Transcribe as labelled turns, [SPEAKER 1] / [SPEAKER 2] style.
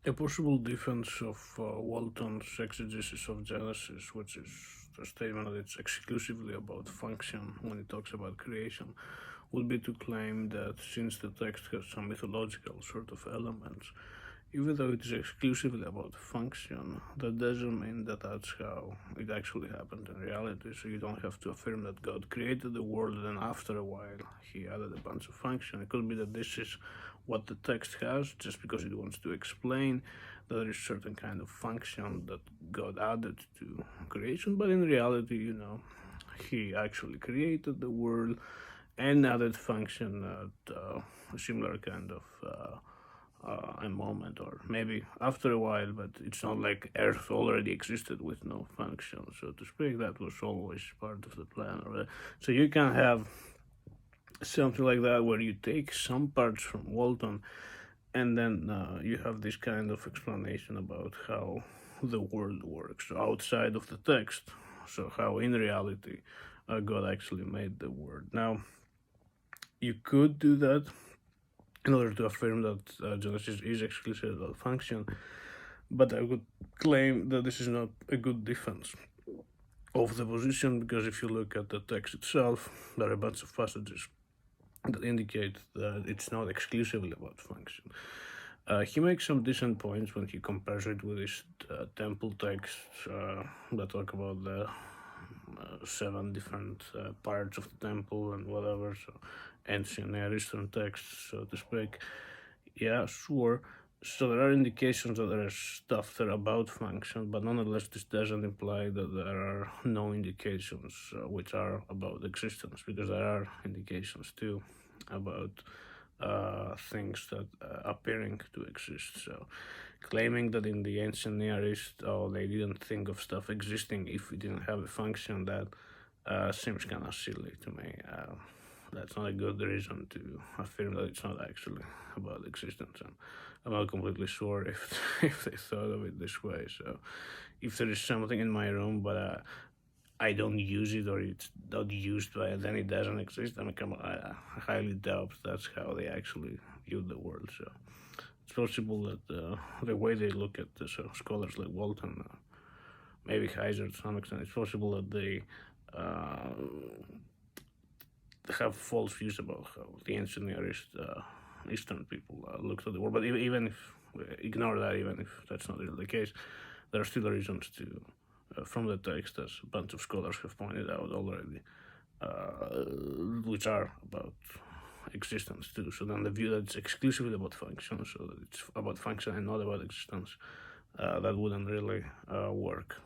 [SPEAKER 1] A possible defense of Walton's exegesis of Genesis, which is the statement that it's exclusively about function when it talks about creation, would be to claim that since the text has some mythological sort of elements, even though it is exclusively about function, that doesn't mean that that's how it actually happened in reality. So you don't have to affirm that God created the world and then after a while he added a bunch of function. It could be that this is what the text has just because it wants to explain that there is certain kind of function that God added to creation, but in reality, he actually created the world and added function at a similar kind of a moment, or maybe after a while, but it's not like Earth already existed with no function, so to speak. That was always part of the plan. So you can have something like that where you take some parts from Walton and then you have this kind of explanation about how the world works outside of the text. So how in reality God actually made the world. Now, you could do that in order to affirm that Genesis is exclusively about function, but I would claim that this is not a good defense of the position, because if you look at the text itself, there are a bunch of passages that indicate that it's not exclusively about function. He makes some decent points when he compares it with his temple texts that talk about the 7 different parts of the temple and whatever, so ancient Near Eastern texts, so to speak. Yeah, sure. So there are indications that there is stuff there about function, but nonetheless, this doesn't imply that there are no indications which are about existence, because there are indications too about things that appearing to exist. So claiming that in the ancient Near East, they didn't think of stuff existing if it didn't have a function, that seems kind of silly to me. That's not a good reason to affirm that it's not actually about existence. And I'm not completely sure if if they thought of it this way. So if there is something in my room, but I don't use it, or it's not used by it, then it doesn't exist. I mean, come on, I highly doubt that's how they actually view the world. So it's possible that the way they look at this, scholars like Walton, maybe Heiser to some extent, it's possible that they have false views about how the ancient Near East, Eastern people looked at the world. But even if ignore that, even if that's not really the case, there are still reasons to, from the text, as a bunch of scholars have pointed out already, which are about existence too. So then the view that it's exclusively about function, so that it's about function and not about existence, that wouldn't really work.